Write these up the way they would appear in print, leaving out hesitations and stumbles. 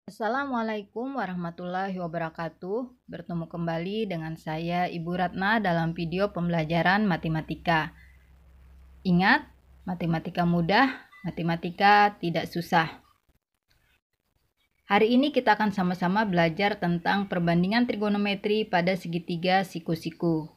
Assalamualaikum warahmatullahi wabarakatuh. Bertemu kembali dengan saya Ibu Ratna dalam video pembelajaran matematika. Ingat, matematika mudah, matematika tidak susah. Hari ini kita akan sama-sama belajar tentang perbandingan trigonometri pada segitiga siku-siku.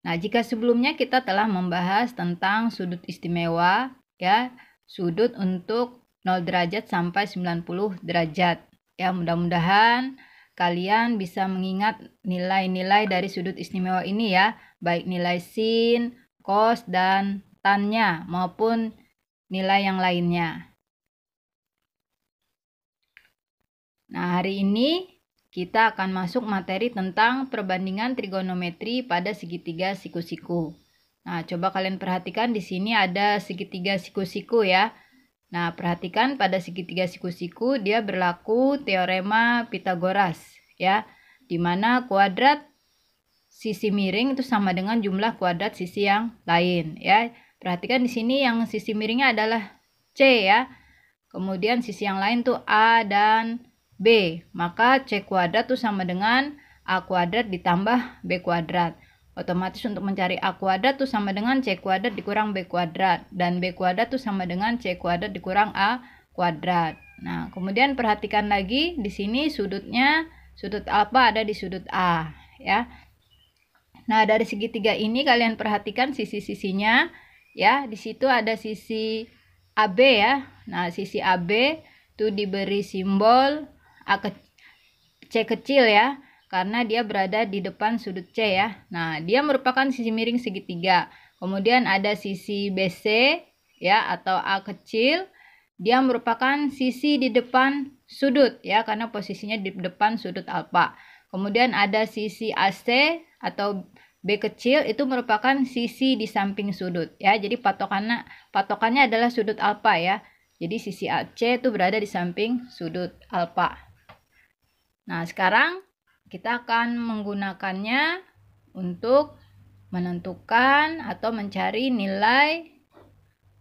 Nah, jika sebelumnya kita telah membahas tentang sudut istimewa, ya, sudut untuk 0 derajat sampai 90 derajat. Ya, mudah-mudahan kalian bisa mengingat nilai-nilai dari sudut istimewa ini ya, baik nilai sin, cos, dan tannya maupun nilai yang lainnya. Nah, hari ini kita akan masuk materi tentang perbandingan trigonometri pada segitiga siku-siku. Nah, coba kalian perhatikan di sini ada segitiga siku-siku ya. Nah, perhatikan pada segitiga siku-siku dia berlaku teorema Pitagoras ya, di mana kuadrat sisi miring itu sama dengan jumlah kuadrat sisi yang lain ya. Perhatikan di sini yang sisi miringnya adalah C ya. Kemudian sisi yang lain tuh A dan B. Maka C kuadrat tuh sama dengan A kuadrat ditambah B kuadrat. Otomatis untuk mencari A kuadrat tuh sama dengan C kuadrat dikurang B kuadrat. Dan B kuadrat tuh sama dengan C kuadrat dikurang A kuadrat. Nah, kemudian perhatikan lagi di sini sudutnya, sudut alfa ada di sudut A ya. Nah, dari segitiga ini kalian perhatikan sisi-sisinya ya. Di situ ada sisi AB ya. Nah, sisi AB itu diberi simbol C kecil ya, karena dia berada di depan sudut C ya. Nah, dia merupakan sisi miring segitiga. Kemudian ada sisi BC ya atau A kecil. Dia merupakan sisi di depan sudut ya, karena posisinya di depan sudut alfa. Kemudian ada sisi AC atau B kecil, itu merupakan sisi di samping sudut ya. Jadi patokannya adalah sudut alfa ya. Jadi sisi AC itu berada di samping sudut alfa. Nah, sekarang kita akan menggunakannya untuk menentukan atau mencari nilai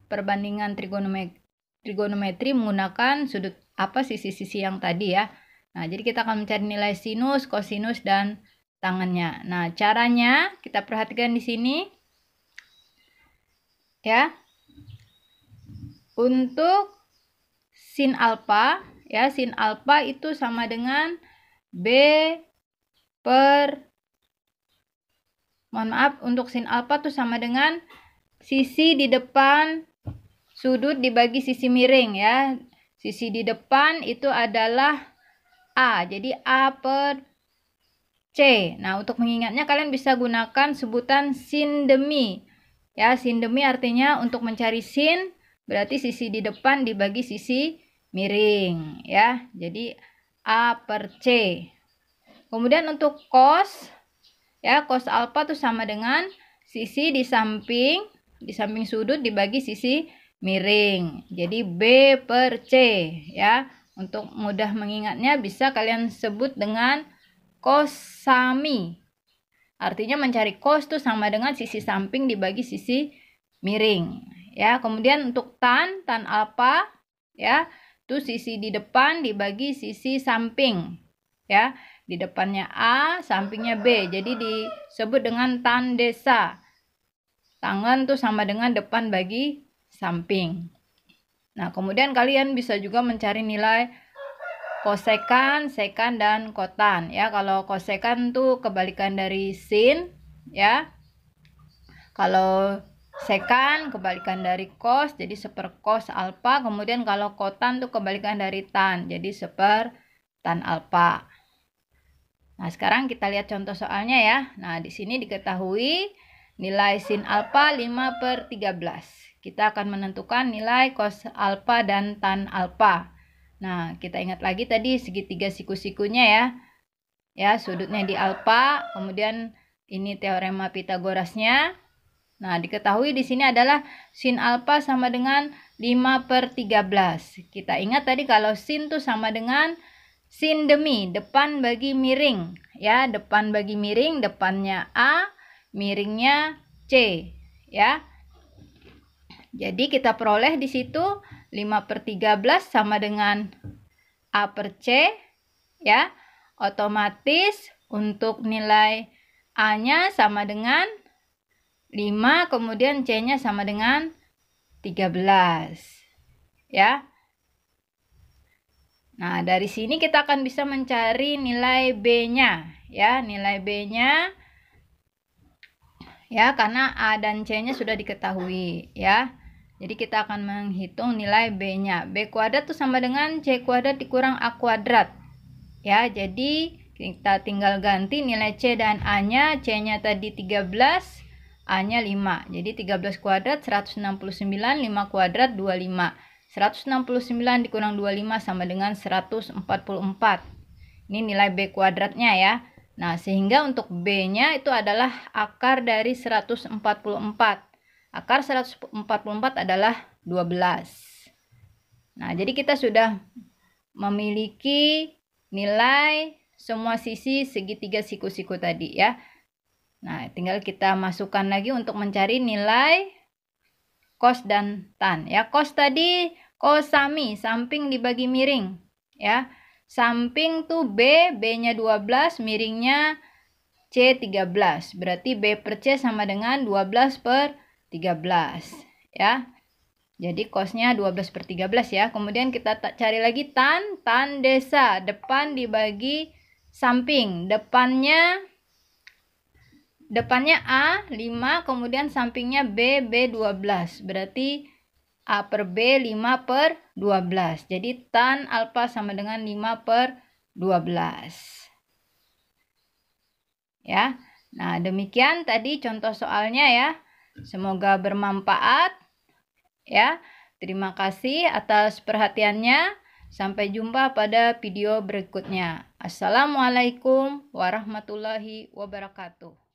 perbandingan trigonometri menggunakan sudut sisi-sisi yang tadi ya. Nah, jadi kita akan mencari nilai sinus, kosinus, dan tangannya. Nah, caranya kita perhatikan di sini ya. Untuk sin alfa ya, sin alfa itu sama dengan untuk sin alfa itu sama dengan sisi di depan sudut dibagi sisi miring ya. Sisi di depan itu adalah A, jadi A per C. Nah, untuk mengingatnya kalian bisa gunakan sebutan sin demi ya. Sin demi artinya untuk mencari sin berarti sisi di depan dibagi sisi miring ya. Jadi A per C. Kemudian untuk cos ya, cos alfa itu sama dengan sisi di samping sudut dibagi sisi miring. Jadi B per C ya. Untuk mudah mengingatnya bisa kalian sebut dengan cosami. Artinya mencari cos itu sama dengan sisi samping dibagi sisi miring ya. Kemudian untuk tan alfa ya, itu sisi di depan dibagi sisi samping ya. Di depannya A, sampingnya B. Jadi disebut dengan tan desa. Tangan tuh sama dengan depan bagi samping. Nah, kemudian kalian bisa juga mencari nilai kosekan, sekan, dan kotan ya. Kalau kosekan tuh kebalikan dari sin ya. Kalau sekan kebalikan dari cos, jadi sepercos alfa. Kemudian kalau kotan tuh kebalikan dari tan, jadi seper tan alfa. Nah, sekarang kita lihat contoh soalnya ya. Nah, di sini diketahui nilai sin alfa 5/13. Kita akan menentukan nilai cos alfa dan tan alfa. Nah, kita ingat lagi tadi segitiga siku-sikunya ya. Ya, sudutnya di alfa, kemudian ini teorema Pitagorasnya. Nah, diketahui di sini adalah sin alfa sama dengan 5/13. Kita ingat tadi kalau sin tuh sama dengan sin demi, depan bagi miring ya. Depan bagi miring, depannya A, miringnya C ya. Jadi kita peroleh di situ 5/13 sama dengan A per C, ya. Otomatis untuk nilai A-nya sama dengan 5, kemudian C-nya sama dengan 13, ya. Nah, dari sini kita akan bisa mencari nilai B-nya, ya. Nilai B-nya, ya, karena A dan C-nya sudah diketahui, ya. Jadi kita akan menghitung nilai B-nya. B kuadrat itu sama dengan C kuadrat dikurang A kuadrat, ya. Jadi kita tinggal ganti nilai C dan A-nya. C-nya tadi 13, A-nya 5. Jadi 13 kuadrat 169, 5 kuadrat 25. 169 dikurang 25 sama dengan 144. Ini nilai B kuadratnya, ya. Nah, sehingga untuk B-nya itu adalah akar dari 144. Akar 144 adalah 12. Nah, jadi kita sudah memiliki nilai semua sisi segitiga siku-siku tadi, ya. Nah, tinggal kita masukkan lagi untuk mencari nilai cos dan tan, ya. Cos tadi kosami, samping dibagi miring, ya. Samping tuh B-nya 12, miringnya C 13. Berarti B per C sama dengan 12/13, ya. Jadi cosnya 12/13, ya. Kemudian kita cari lagi tan desa, depan dibagi samping. Depannya A 5, kemudian sampingnya B 12. Berarti A per B 5/12. Jadi tan alfa sama dengan 5/12. Ya. Nah, demikian tadi contoh soalnya, ya. Semoga bermanfaat, ya. Terima kasih atas perhatiannya. Sampai jumpa pada video berikutnya. Assalamualaikum warahmatullahi wabarakatuh.